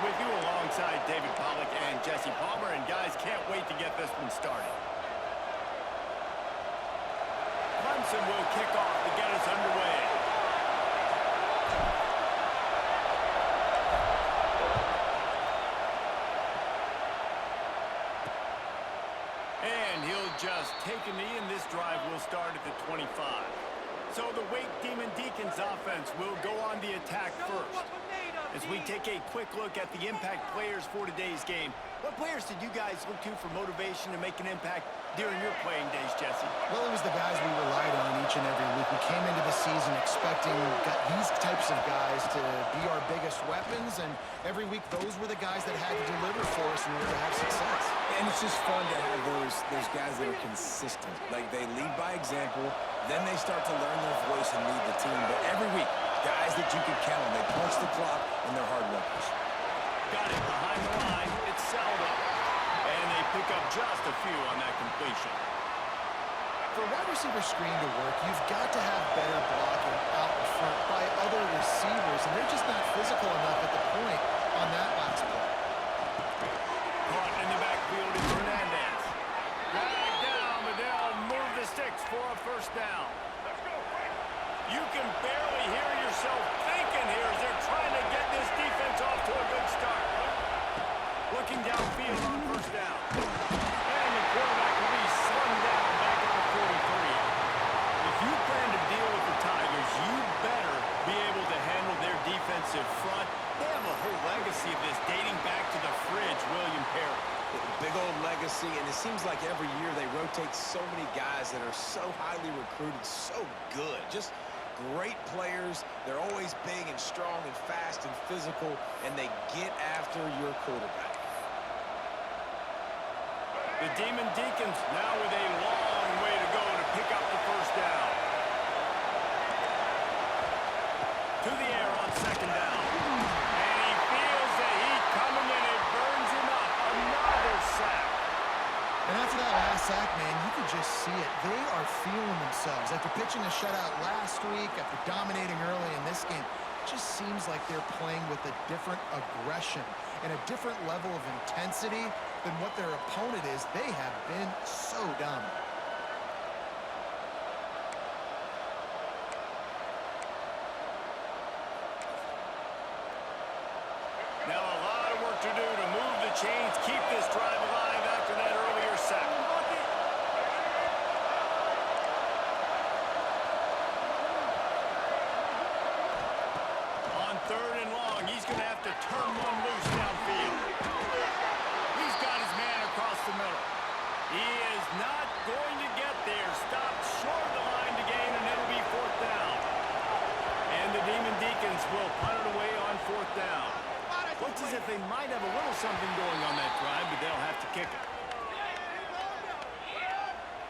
with you alongside David Pollack and Jesse Palmer. And guys, can't wait to get this one started. Clemson will kick off to get us underway. And he'll just take a knee, and this drive will start at the 25. So the Wake Demon Deacons offense will go on the attack first. As we take a quick look at the impact players for today's game, what players did you guys look to for motivation to make an impact during your playing days, Jesse? Well, it was the guys we relied on each and every week. We came into the season expecting these types of guys to be our biggest weapons, and every week those were the guys that had to deliver for us in order to have success. And it's just fun to have those guys that are consistent. Like, they lead by example, then they start to learn their voice and lead the team. But every week, guys that you can count on, they punch the clock, and they're hard workers. Got it behind the line. It's Salvo. And they pick up just a few on that completion. For a wide receiver screen to work, you've got to have better blocking out in front by other receivers, and they're just not physical enough at the point on that last play. Caught in the backfield is Hernandez. Dragged down, but they'll move the sticks for a first down. You can barely hear yourself thinking here as they're trying to get this defense off to a good start. Looking downfield on first down. And the quarterback will be slung down back at the 43. If you plan to deal with the Tigers, you better be able to handle their defensive front. They have a whole legacy of this dating back to the fridge, William Perry. Big old legacy, and it seems like every year they rotate so many guys that are so highly recruited, so good. Just great players. They're always big and strong and fast and physical, and they get after your quarterback. The Demon Deacons now with a long way to go to pick up the first down. To the air on second down. And he feels the heat coming, and it burns him up. Another sack. And after that last sack, man, you could just see it. They are feeling themselves. After pitching a shutout last week, after dominating early in this game, it just seems like they're playing with a different aggression and a different level of intensity than what their opponent is. They have been so dominant. Now a lot of work to do to move the chains, keep this drive alive after that earlier sack. On third and long, he's going to have to turn one loose downfield. He's got his man across the middle. He is not going to get there. Stopped short of the line to gain, and it'll be fourth down. And the Demon Deacons will punt it away on fourth down. Looks as if they might have a little something going on that drive, but they'll have to kick it.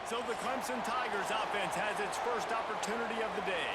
So the Clemson Tigers offense has its first opportunity of the day.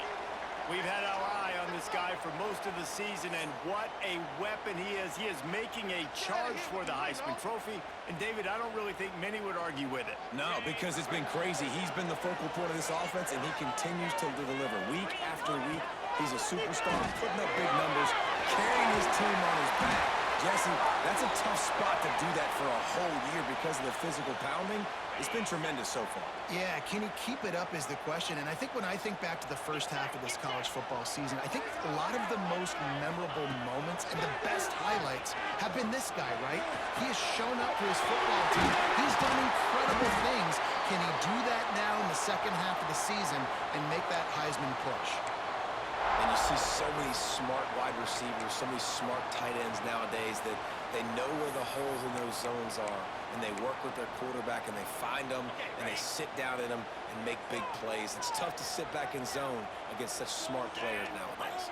We've had our eye on this guy for most of the season, and what a weapon he is. He is making a charge for the Heisman Trophy. And, David, I don't really think many would argue with it. No, because it's been crazy. He's been the focal point of this offense, and he continues to deliver week after week. He's a superstar, putting up big numbers, carrying his team on his back. Jesse, that's a tough spot to do that for a whole year because of the physical pounding. It's been tremendous so far. Yeah, can he keep it up is the question. And I think when I think back to the first half of this college football season, I think a lot of the most memorable moments and the best highlights have been this guy, right? He has shown up for his football team. He's done incredible things. Can he do that now in the second half of the season and make that Heisman push? And you see so many smart wide receivers, so many smart tight ends nowadays that they know where the holes in those zones are, and they work with their quarterback, and they find them, and they sit down in them and make big plays. It's tough to sit back in zone against such smart players nowadays.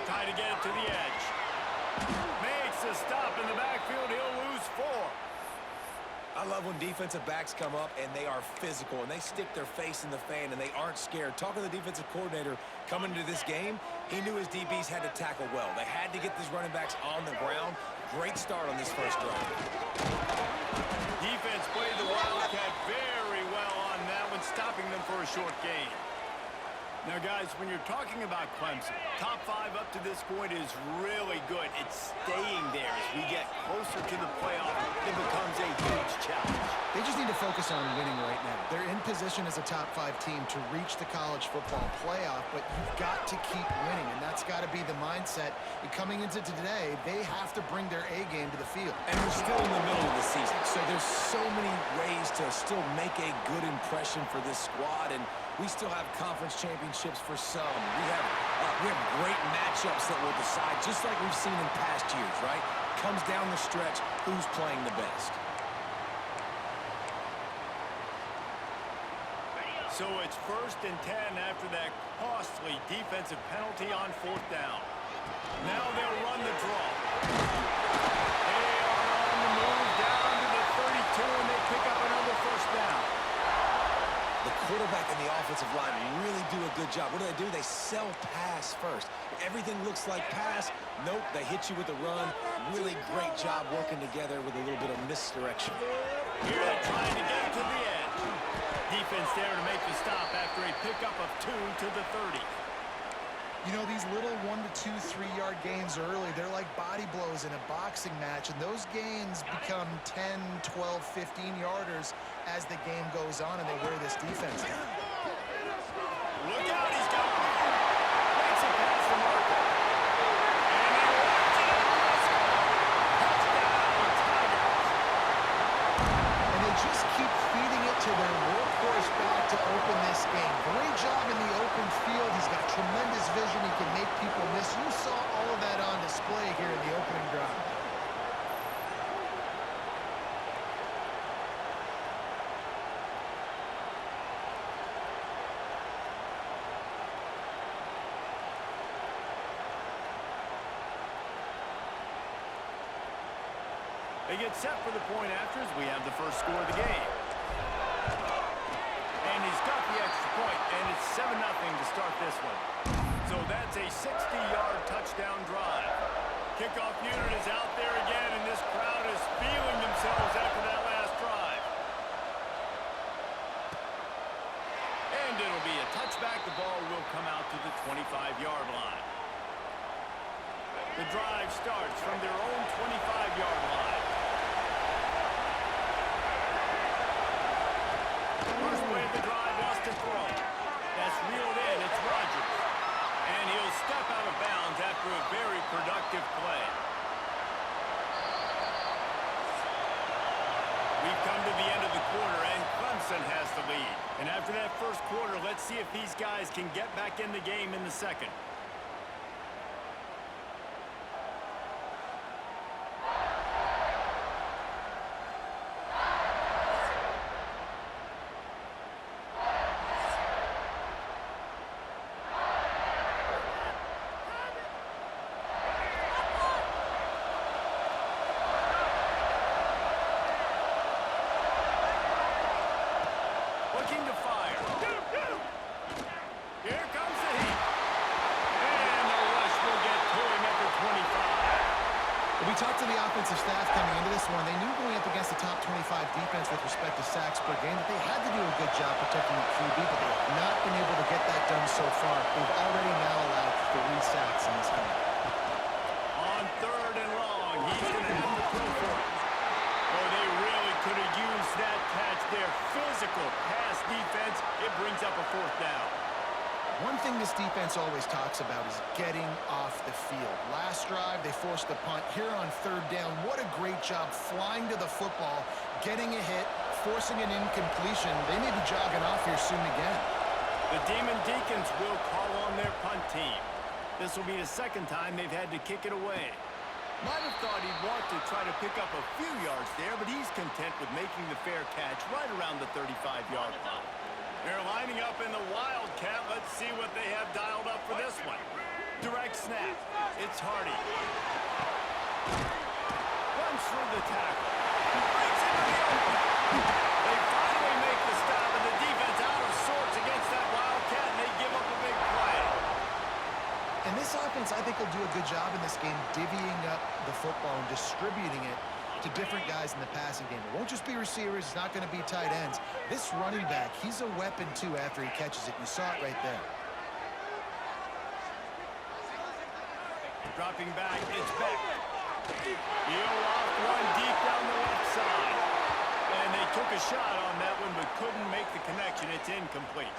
Try to get it to the edge. Makes a stop in the backfield. He'll lose 4. I love when defensive backs come up and they are physical and they stick their face in the fan and they aren't scared. Talking to the defensive coordinator coming into this game, he knew his DBs had to tackle well. They had to get these running backs on the ground. Great start on this first drive. Defense played the Wildcat very well on that one, stopping them for a short gain. Now, guys, when you're talking about Clemson, top 5 up to this point is really good. It's staying there as we get closer to the playoff. It becomes a huge challenge. They just need to focus on winning right now. They're in position as a top 5 team to reach the college football playoff, but you've got to keep winning, and that's got to be the mindset. And coming into today, they have to bring their A game to the field. And we're still in the middle of the season, so there's so many ways to still make a good impression for this squad, and we still have conference championships for some. We have great matchups that will decide, just like we've seen in past years, right? Comes down the stretch, who's playing the best. So it's 1st and 10 after that costly defensive penalty on 4th down. Now they'll run the draw. They are on the move down to the 32, and they pick up another 1st down. The quarterback and the offensive line really do a good job. What do? They sell pass first. Everything looks like pass. Nope, they hit you with a run. Really great job working together with a little bit of misdirection. Here they're trying to get to the edge. Defense there to make the stop after a pickup of 2 to the 30. You know, these little 1 to 2, 3-yard gains early, they're like body blows in a boxing match, and those gains become 10, 12, 15-yarders as the game goes on, and they wear this defense down. Look out, he's got one. Makes a pass to Marco. And he walks it up. Touchdown, Tigers. And they just keep feeding it to their workhorse back to open this game. Great job in the open field. He's got tremendous vision. He can make people miss. You saw all of that on display here in the opening drive. They get set for the point after as we have the first score of the game. And he's got the extra point, and it's 7-0 to start this one. So that's a 60-yard touchdown drive. Kickoff unit is out there again, and this crowd is feeling themselves after that last drive. And it'll be a touchback. The ball will come out to the 25-yard line. The drive starts from their own 25-yard line. First play of the drive was to throw. That's reeled in. It's Rodgers. And he'll step out of bounds after a very productive play. We've come to the end of the quarter, and Clemson has the lead. And after that first quarter, let's see if these guys can get back in the game in the second. Looking to fire. Here comes the heat. And the rush will get to him at the 25. We talked to the offensive staff coming into this one. They knew going up against the top 25 defense with respect to sacks per game that they had to do a good job protecting the QB, but they have not been able to get that done so far. They've already now allowed 3 sacks in this game. On 3rd and long, he's going to have to throw for it. Oh, they really could have used that catch there. Physical pass defense. It brings up a 4th down. One thing this defense always talks about is getting off the field. Last drive, they forced the punt. Here on 3rd down, what a great job flying to the football, getting a hit, forcing an incompletion. They may be jogging off here soon again. The Demon Deacons will call on their punt team. This will be the 2nd time they've had to kick it away. Might have thought he'd want to try to pick up a few yards there, but he's content with making the fair catch right around the 35-yard line. They're lining up in the Wildcat. Let's see what they have dialed up for this one. Direct snap. It's Hardy. Runs through the tackle. Breaks into the open. They finally make the stop, and the defense out of sorts against that Wildcat, and they give up a big play. And this offense, I think, will do a good job in this game divvying up the football and distributing it to different guys in the passing game. It won't just be receivers. It's not going to be tight ends. This running back, he's a weapon, too, after he catches it. You saw it right there. Dropping back, it's Beck. He'll off one deep down the left side. And they took a shot on that one, but couldn't make the connection. It's incomplete.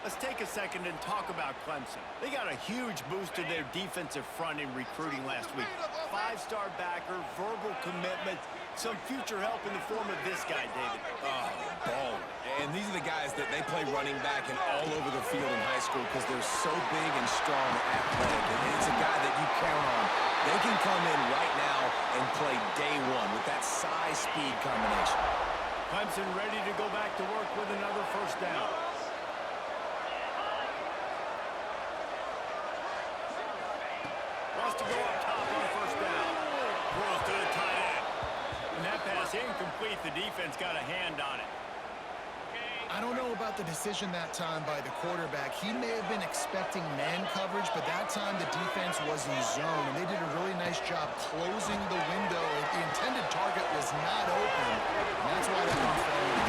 Let's take a second and talk about Clemson. They got a huge boost to their defensive front in recruiting last week. 5-star backer, verbal commitment, some future help in the form of this guy, David. Oh, baller. And these are the guys that they play running back and all over the field in high school because they're so big and strong and athletic. And it's a guy that you count on. They can come in right now and play day one with that size-speed combination. Clemson ready to go back to work with another first down. Wants to go up top on first down. Throws to the tight end. And that pass incomplete. The defense got a hand on it. I don't know about the decision that time by the quarterback. He may have been expecting man coverage, but that time the defense was in zone, and they did a really nice job closing the window. The intended target was not open, and that's why that one fell in.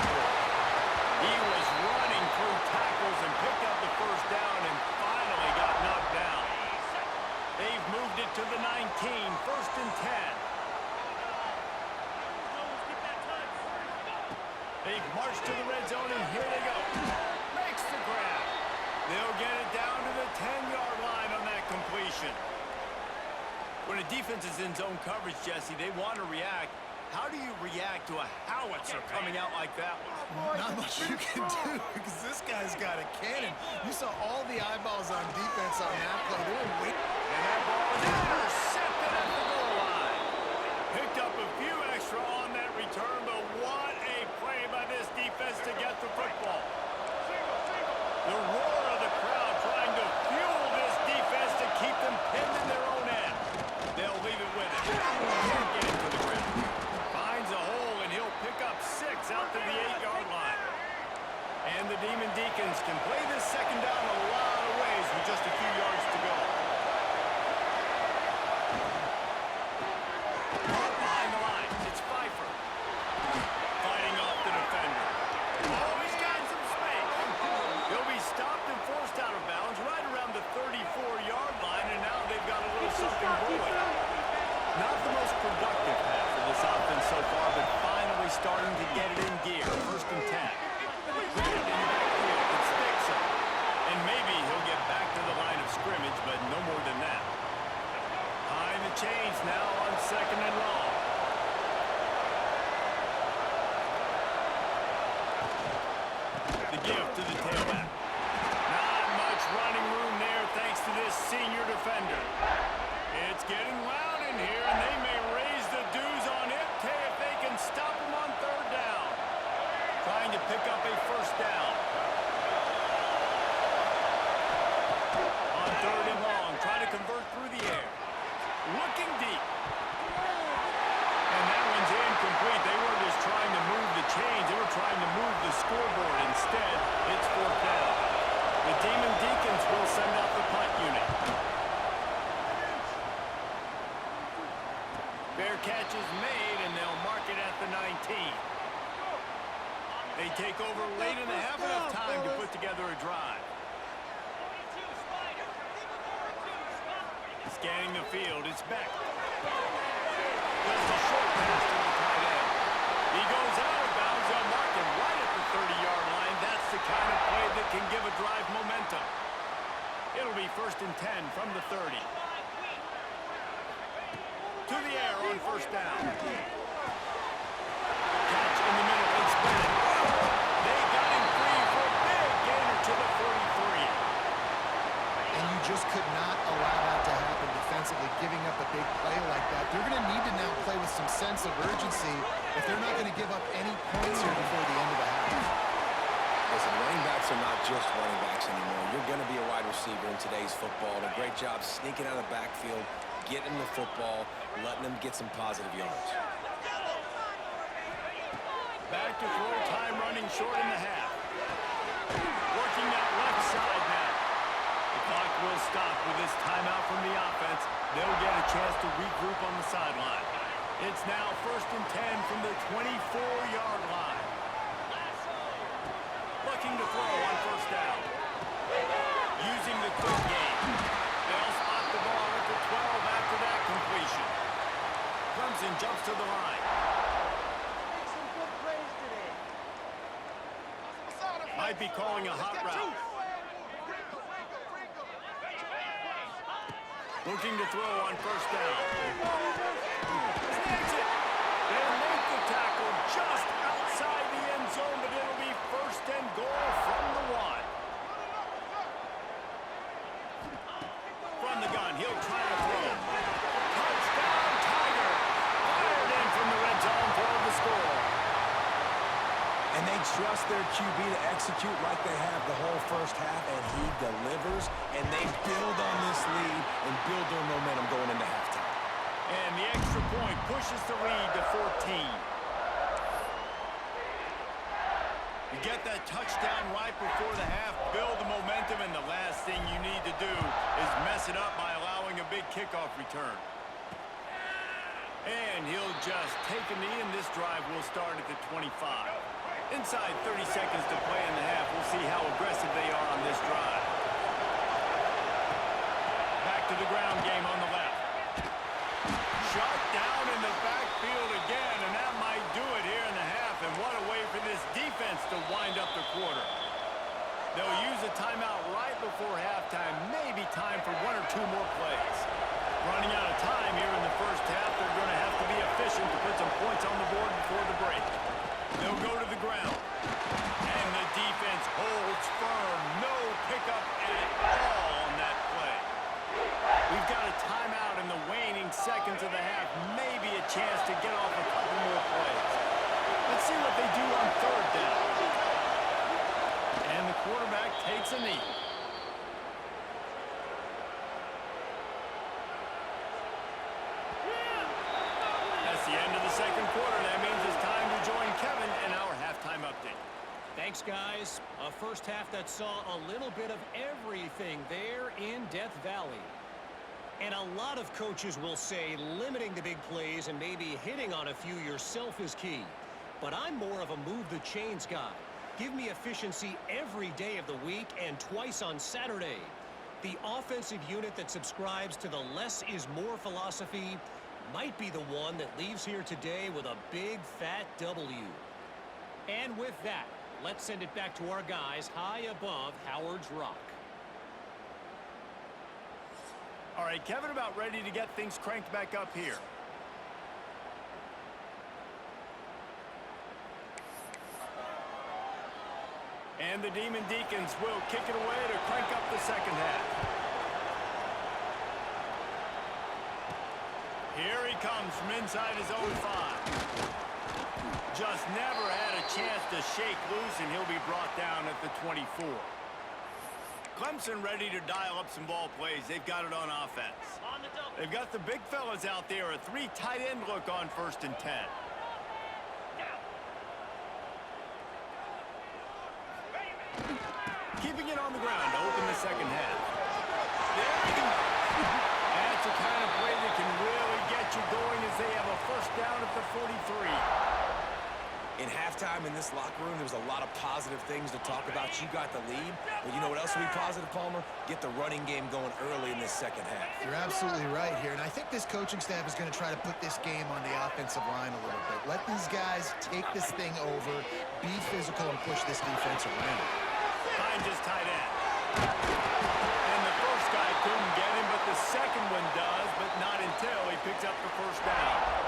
He was running through tackles and picked up the first down and finally got knocked down. They've moved it to the 19, 1st and 10. They've marched to the red zone, and here they go. Makes the grab. They'll get it down to the 10-yard line on that completion. When a defense is in zone coverage, Jesse, they want to react. How do you react to a howitzer coming out like that one? Not much you can do because this guy's got a cannon. You saw all the eyeballs on defense on that play. They were waiting. And that ball is intercepted at the goal line. Picked up a few extra on that return, but what a play by this defense to get the football. The roar of the crowd trying to fuel this defense to keep them pinned in their own end. They'll leave it with it. Can't get it to the ground. Finds a hole, and he'll pick up 6 out to the 8-yard line. And the Demon Deacons can play this second down a lot of ways with just a few yards to go. Caught behind the line. It's Pfeiffer. Fighting off the defender. Oh, he's got some space. He'll be stopped and forced out of bounds right around the 34-yard line, and now they've got a little something brewing. Not the most productive half of this offense so far, but finally starting to get it in gear. 1st and 10. Grant in the backfield. It's Dixon. And maybe he'll get back to the line of scrimmage, but no more than that. Behind the chains now on 2nd and long. The gift to the tailback. Not much running room there thanks to this senior defender. It's getting loud in here, and they may raise the dues on Ipte if they can stop him on 3rd down. Trying to pick up a first down. On 3rd and long, trying to convert through the air. Looking deep. And that one's incomplete. They were just trying to move the chains. They were trying to move the scoreboard. Instead, it's 4th down. The Demon Deacons will send out the punt unit. Fair catch is made, and they'll mark it at the 19. They take over late and they have enough time to put together a drive. Scanning the field, it's Beck. Does the short pass to the tight end. He goes out of bounds. They'll mark him right at the 30-yard line. That's the kind of play that can give a drive momentum. It'll be 1st and 10 from the 30. To the air on 1st down. Catch in the middle. It's Bennett. They got him free for a big gainer to the 43. And you just could not allow that to happen defensively, giving up a big play like that. They're going to need to now play with some sense of urgency if they're not going to give up any points here before the end of the half. Listen, running backs are not just running backs anymore. You're going to be a wide receiver in today's football. And a great job sneaking out of the backfield, getting the football, letting them get some positive yards. Back to throw, time running short in the half. Working that left side now. The clock will stop with this timeout from the offense. They'll get a chance to regroup on the sideline. It's now 1st and 10 from the 24-yard line. Looking to throw on 1st down. Using the quick game. They'll spot the ball at the 12 calling a hot route. Looking to throw on first down. Snags it. They'll make the tackle just outside the end zone, but it'll be first and goal from the 1. From the gun, he'll try to throw. Touchdown, Tiger. Fired in from the red zone for the score. And they trust their QB to execute like they have the whole first half, and he delivers, and they build on this lead and build their momentum going into halftime. And the extra point pushes the lead to 14. You get that touchdown right before the half, build the momentum, and the last thing you need to do is mess it up by allowing a big kickoff return. And he'll just take a knee, and this drive will start at the 25. Inside 30 seconds to play in the half. We'll see how aggressive they are on this drive. Back to the ground game on the left. Shot down in the backfield again, and that might do it here in the half. And what a way for this defense to wind up the quarter. They'll use a timeout right before halftime. Maybe time for 1 or 2 more plays. Running out of time here in the first half. They're going to have to be efficient to put some points on the board before the break. They'll go to the ground. And the defense holds firm. No pickup at all on that play. We've got a timeout in the waning seconds of the half. Maybe a chance to get off a couple more plays. Let's see what they do on third down. And the quarterback takes a knee. That's the end of the second quarter. That means it's time to join Kevin in our halftime update. Thanks, guys. A first half that saw a little bit of everything there in Death Valley. And a lot of coaches will say limiting the big plays and maybe hitting on a few yourself is key. But I'm more of a move the chains guy. Give me efficiency every day of the week and twice on Saturday. The offensive unit that subscribes to the less is more philosophy might be the one that leaves here today with a big fat W. And with that, let's send it back to our guys high above Howard's Rock. All right, Kevin, about ready to get things cranked back up here. And the Demon Deacons will kick it away to crank up the second half. Here he comes from inside his own 5. Just never had a chance to shake loose, and he'll be brought down at the 24. Clemson ready to dial up some ball plays. They've got it on offense. They've got the big fellas out there, a 3 tight end look on 1st and 10. Keeping it on the ground to open the second half. There he goes. That's the kind of play that can really get you going as they have a first down at the 43. In halftime in this locker room, there's a lot of positive things to talk about. You got the lead, but you know what else will be positive, Palmer? Get the running game going early in this second half. You're absolutely right here, and I think this coaching staff is going to try to put this game on the offensive line a little bit. Let these guys take this thing over, be physical, and push this defense around. Finds his tight end. And the first guy couldn't get him, but the second one does, but not until he picks up the first down.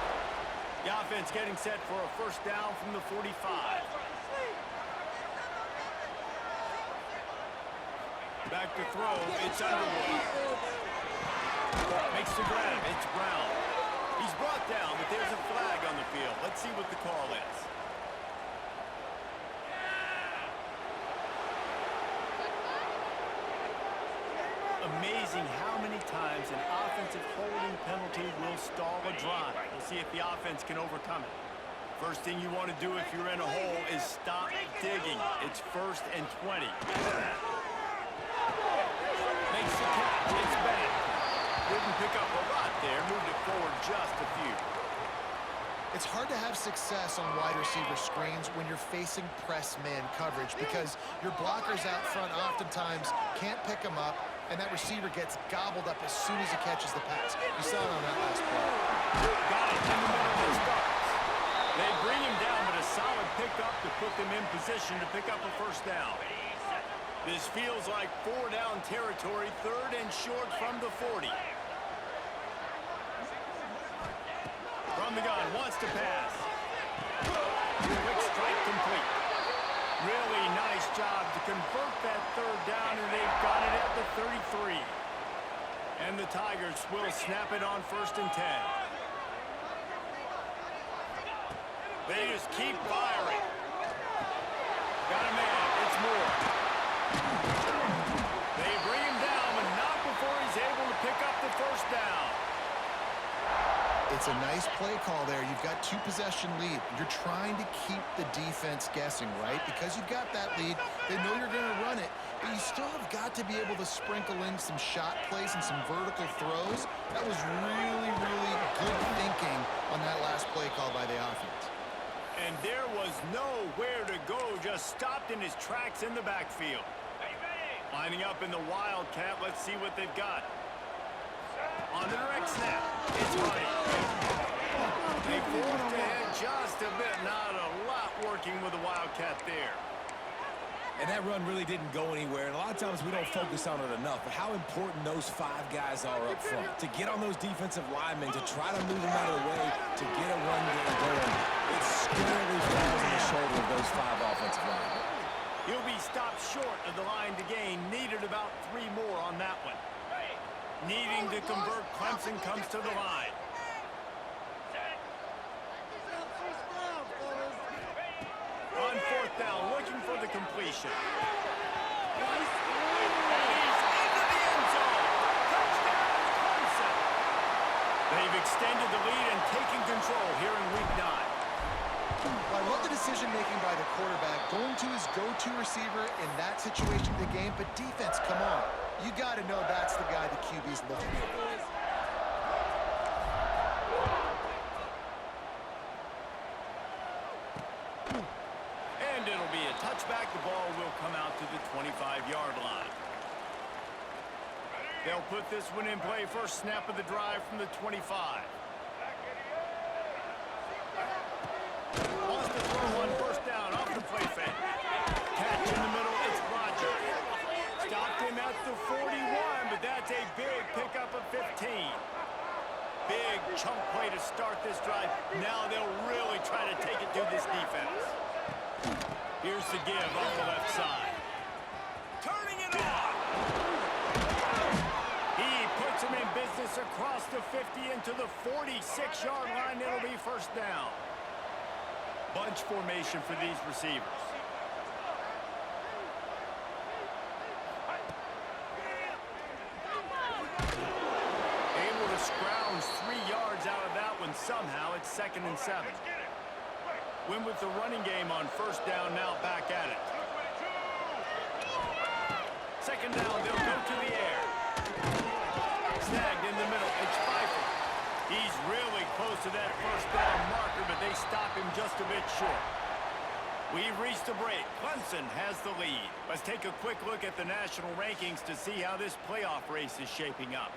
The offense getting set for a first down from the 45. Back to throw, it's Underwood. Makes the grab, it's Brown. He's brought down, but there's a flag on the field. Let's see what the call is. Amazing how many times an offensive holding penalty will stall a drive. We'll see if the offense can overcome it. First thing you want to do if you're in a hole is stop digging. It's 1st and 20. Makes the catch. It's back. Didn't pick up a lot there. Moved it forward just a few. It's hard to have success on wide receiver screens when you're facing press man coverage because your blockers out front oftentimes can't pick them up, and that receiver gets gobbled up as soon as he catches the pass. You saw it on that last play. Got it in the middle of the starts. They bring him down, but a solid pickup to put them in position to pick up a first down. This feels like 4-down territory, 3rd and short from the 40. From the gun, wants to pass. Quick strike complete. Really nice job to convert that 3rd down, and they've got it at the 33. And the Tigers will snap it on 1st and 10. They just keep firing. Got a man. It's Moore. They bring him down, but not before he's able to pick up the 1st down. It's a nice play call there. You've got 2-possession lead. You're trying to keep the defense guessing, right? Because you've got that lead, they know you're going to run it, but you still have got to be able to sprinkle in some shot plays and some vertical throws. That was really, really good thinking on that last play call by the offense. And there was nowhere to go, just stopped in his tracks in the backfield. Lining up in the Wildcat, let's see what they've got. On the direct snap, it's Hardy. They forced ahead just a bit, not a lot working with the Wildcat there. And that run really didn't go anywhere. And a lot of times we don't focus on it enough, but how important those 5 guys are up front. To get on those defensive linemen, to try to move them out of the way, to get a run game going. It squarely falls on the shoulder of those 5 offensive linemen. He'll be stopped short of the line to gain. Needed about 3 more on that one. Needing to convert, Clemson comes to the line. On 4th down, looking for the completion. And he's into the end zone. Touchdown, Clemson. They've extended the lead and taken control here in Week 9. Well, I love the decision-making by the quarterback, going to his go-to receiver in that situation of the game, but defense, come on. You got to know that's the guy the QB's looking for. And it'll be a touchback. The ball will come out to the 25-yard line. They'll put this one in play. First snap of the drive from the 25. Wants to throw on 1st down off the play fake. Catch in the middle. It's Rodgers. Stopped him at the 41, but that's a big pickup of 15. Big chunk play to start this drive. Now they'll really try to take it to this defense. Here's the give off the left side. Turning it on. He puts him in business across the 50 into the 46-yard line. It'll be 1st down. Bunch formation for these receivers. Able to scrounge 3 yards out of that one somehow. It's 2nd and 7. Win with the running game on 1st down, now back at it. 2nd down, they'll go to the air. Snagged in the middle, it's Pfeiffer. He's really close to that 1st down marker, but they stop him just a bit short. We've reached the break. Clemson has the lead. Let's take a quick look at the national rankings to see how this playoff race is shaping up.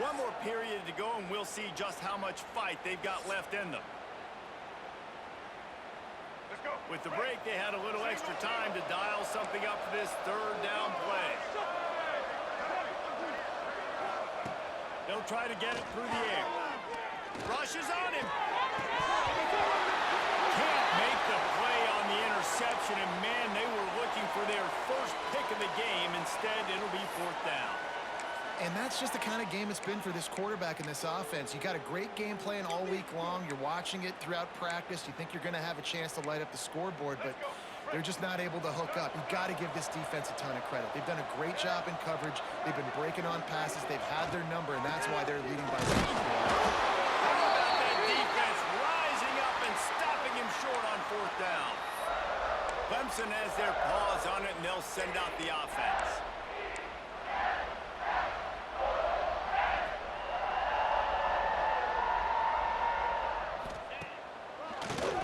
One more period to go, and we'll see just how much fight they've got left in them. With the break, they had a little extra time to dial something up for this 3rd down play. They'll try to get it through the air. Rushes on him. Can't make the play on the interception, and man, they were looking for their first pick of the game. Instead, it'll be 4th down. And that's just the kind of game it's been for this quarterback in this offense. You got a great game plan all week long. You're watching it throughout practice. You think you're going to have a chance to light up the scoreboard, but they're just not able to hook up. You've got to give this defense a ton of credit. They've done a great job in coverage. They've been breaking on passes. They've had their number, and that's why they're leading by so much. How about that defense rising up and stopping him short on 4th down? Clemson has their paws on it, and they'll send out the offense.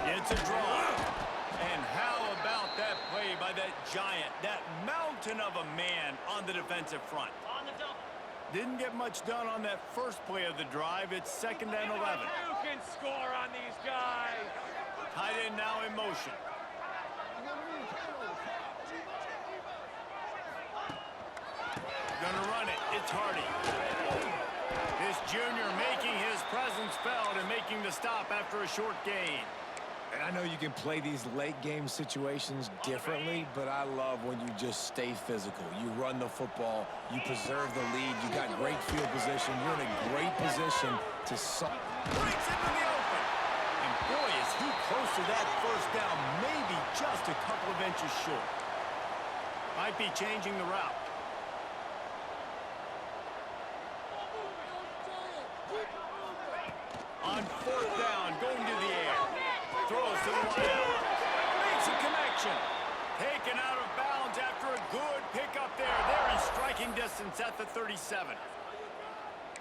It's a draw. And how about that play by that giant, that mountain of a man on the defensive front? Didn't get much done on that first play of the drive. It's 2nd and 11. You can score on these guys. Tight end now in motion. Gonna run it. It's Hardy. This junior making his presence felt and making the stop after a short gain. And I know you can play these late game situations differently, but I love when you just stay physical. You run the football, you preserve the lead, you got great field position, you're in a great position to Breaks into the open. And boy, is he close to that first down, maybe just a couple of inches short. Might be changing the route. On 4th down, going to the air. Throws to the wideout. Makes a connection. Taken out of bounds after a good pickup there. They're in striking distance at the 37.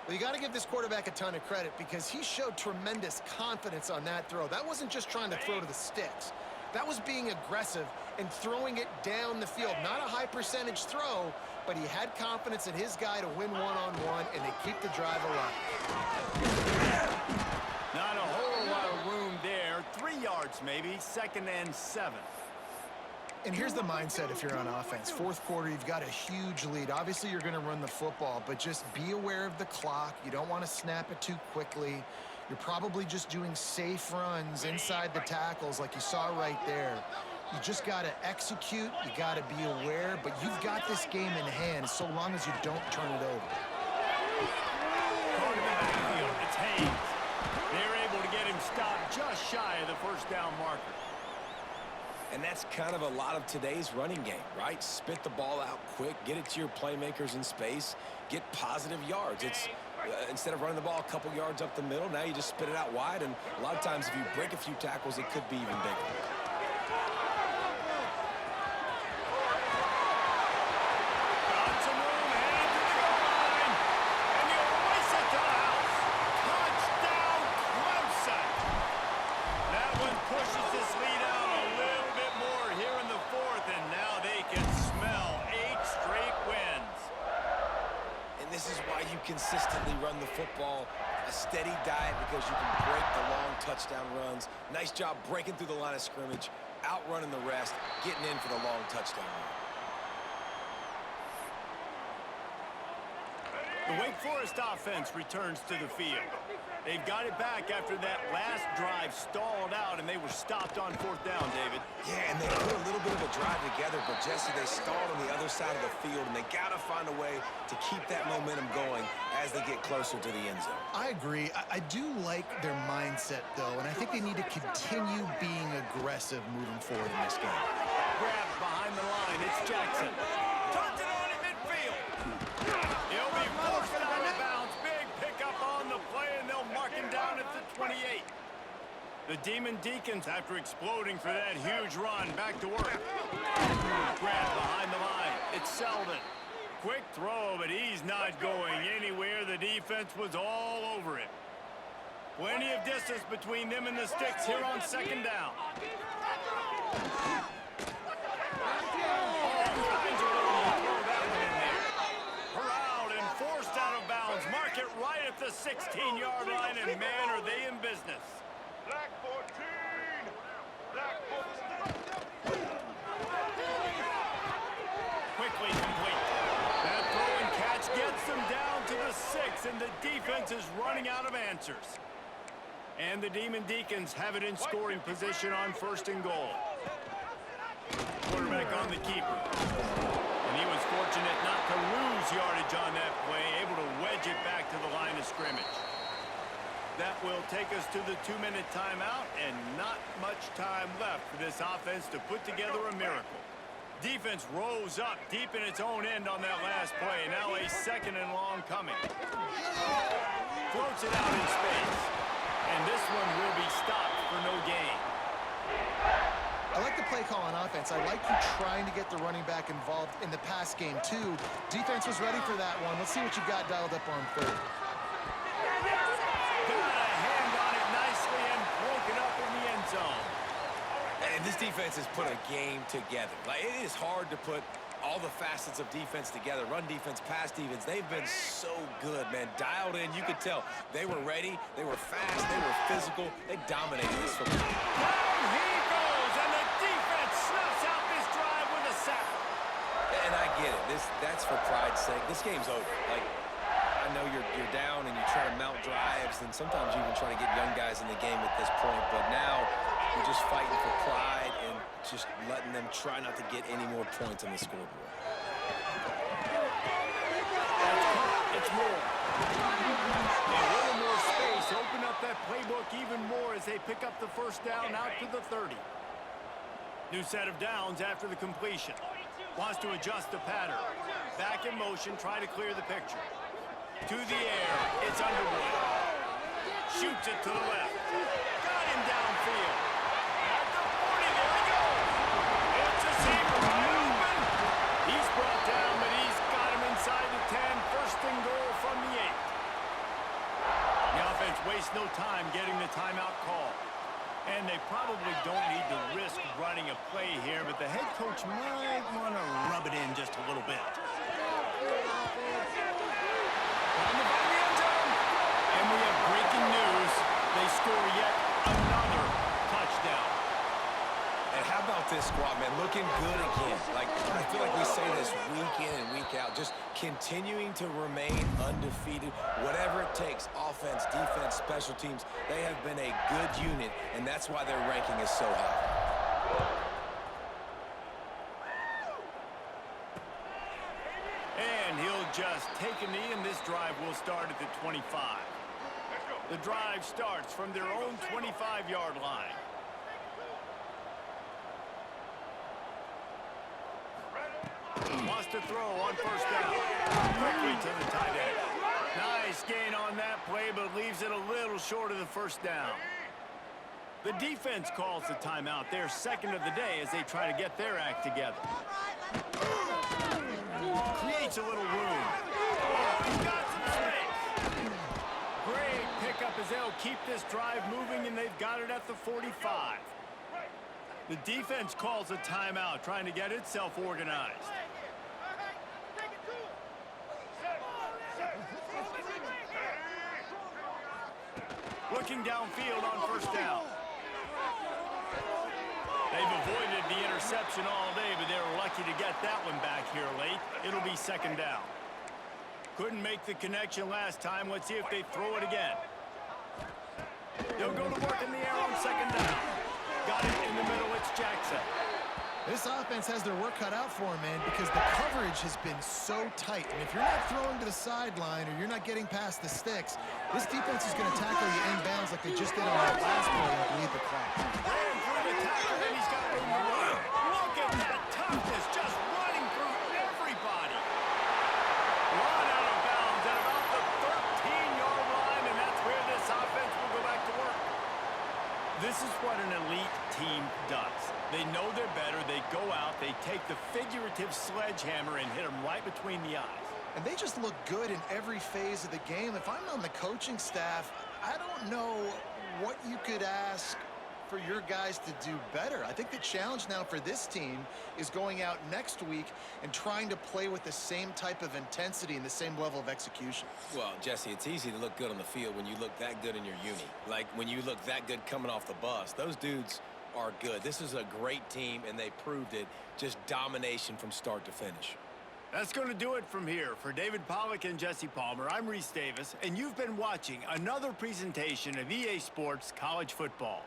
Well, you got to give this quarterback a ton of credit because he showed tremendous confidence on that throw. That wasn't just trying to throw to the sticks. That was being aggressive and throwing it down the field. Not a high percentage throw, but he had confidence in his guy to win one-on-one, and they keep the drive alive. Not a whole lot of room there. 3 yards maybe. 2nd and 7. And here's the mindset if you're on offense. 4th quarter, you've got a huge lead. Obviously, you're going to run the football, but just be aware of the clock. You don't want to snap it too quickly. You're probably just doing safe runs inside the tackles like you saw right there. You just got to execute. You got to be aware, but you've got this game in hand so long as you don't turn it over. Caught in the backfield. It's Haynes. They're able to get him stopped just shy of the first down marker. And that's kind of a lot of today's running game, right? Spit the ball out quick, get it to your playmakers in space, get positive yards. It's instead of running the ball a couple yards up the middle, now you just spit it out wide, and a lot of times if you break a few tackles, it could be even bigger. Got some room, headed to the goal line, and he'll race it to the house. Touchdown, Clemson. That one pushes this lead out a little bit more here in the 4th, and now they can smell 8 straight wins. And this is why you consistently run the football, a steady diet, because you can break the long touchdown runs. Nice job breaking through the line of scrimmage, outrunning the rest, getting in for the long touchdown run. The Wake Forest offense returns to the field. They've got it back after that last drive stalled out, and they were stopped on 4th down, David. Yeah, and they put a little bit of a drive together, but Jesse, they stalled on the other side of the field, and they got to find a way to keep that momentum going as they get closer to the end zone. I agree. I do like their mindset, though, and I think they need to continue being aggressive moving forward in this game. Grab behind the line. It's Jackson. Turns it on in midfield. He'll be forced out of bounds. Big pickup on the play, and they'll mark him down at the 28. The Demon Deacons, after exploding for that huge run, back to work. Grab behind the line. It's Selden. Quick throw, but he's not going anywhere. The defense was all over it. Plenty of distance between them and the sticks here on 2nd down. All kinds of room to throw that one in there. Corralled and forced out of bounds. Mark it right at the 16-yard line, and man, are they in business. Black 14. Black 14. Quickly complete. That throw and catch gets them down to the 6, and the defense is running out of answers. And the Demon Deacons have it in scoring position on 1st and goal. Quarterback on the keeper. And he was fortunate not to lose yardage on that play, able to wedge it back to the line of scrimmage. That will take us to the 2-minute timeout, and not much time left for this offense to put together a miracle. Defense rose up deep in its own end on that last play. Now a 2nd and long coming. Floats it out in space. And this one will be stopped for no gain. I like the play call on offense. I like you trying to get the running back involved in the pass game, too. Defense was ready for that one. Let's see what you got dialed up on 3rd. Got a hand on it nicely and broke it up in the end zone. And this defense has put a game together. Like, it is hard to put all the facets of defense together, run defense, pass defense. They've been so good, man. Dialed in, you could tell. They were ready, they were fast, they were physical. They dominated this football. Down he goes, and the defense snuffs out this drive with a sack. And I get it. That's for pride's sake. This game's over. Like, I know you're down and you try to mount drives, and sometimes you even try to get young guys in the game at this point. But now you're just fighting for pride and just letting them try not to get any more points on the scoreboard. It's more. A little more space. Open up that playbook even more as they pick up the first down out to the 30. New set of downs after the completion. Wants to adjust the pattern. Back in motion, try to clear the picture. To the air, it's Underwood. Shoots it to the left. Got him downfield. At the 40, there he goes. It's a seam wide open. He's brought down, but he's got him inside the 10. First and goal from the 8. The offense wastes no time getting the timeout call. And they probably don't need to risk running a play here, but the head coach might want to rub it in just a little bit. And we have breaking news. They score yet another touchdown. And how about this squad, man? Looking good again. Like, I feel like we say this week in and week out. Just continuing to remain undefeated. Whatever it takes, offense, defense, special teams, they have been a good unit, and that's why their ranking is so high. And he'll just take a knee, and this drive will start at the 25. The drive starts from their own 25-yard line. Wants to throw on first down. Quickly to the tight end. Nice gain on that play, but leaves it a little short of the first down. The defense calls the timeout, their second of the day, as they try to get their act together. Creates a little room. He's got some space. Great pickup as they'll keep this drive moving, and they've got it at the 45. The defense calls a timeout, trying to get itself organized. Looking downfield on first down. They've avoided the interception all day, but they're lucky to get that one back here late. It'll be second down. Couldn't make the connection last time. Let's see if they throw it again. They'll go to work in the air on second down. Got it in the middle. It's Jackson. This offense has their work cut out for them, man, because the coverage has been so tight. And if you're not throwing to the sideline or you're not getting past the sticks, this defense is going to tackle you inbounds like they just did on that last play and bleed the clock. Ran through the tackle, and he's got room to run. Look at that toughness, just running through everybody. Run out of bounds at about the 13-yard line, and that's where this offense will go back to work. This is what an elite team does. They know they're better. They go out. They take the figurative sledgehammer and hit them right between the eyes. And they just look good in every phase of the game. If I'm on the coaching staff, I don't know what you could ask for your guys to do better. I think the challenge now for this team is going out next week and trying to play with the same type of intensity and the same level of execution. Well, Jesse, it's easy to look good on the field when you look that good in your uni. Like, when you look that good coming off the bus. Those dudes are good. This is a great team, and they proved it. Just domination from start to finish. That's going to do it from here. For David Pollack and Jesse Palmer, I'm Reese Davis, and you've been watching another presentation of EA Sports College Football.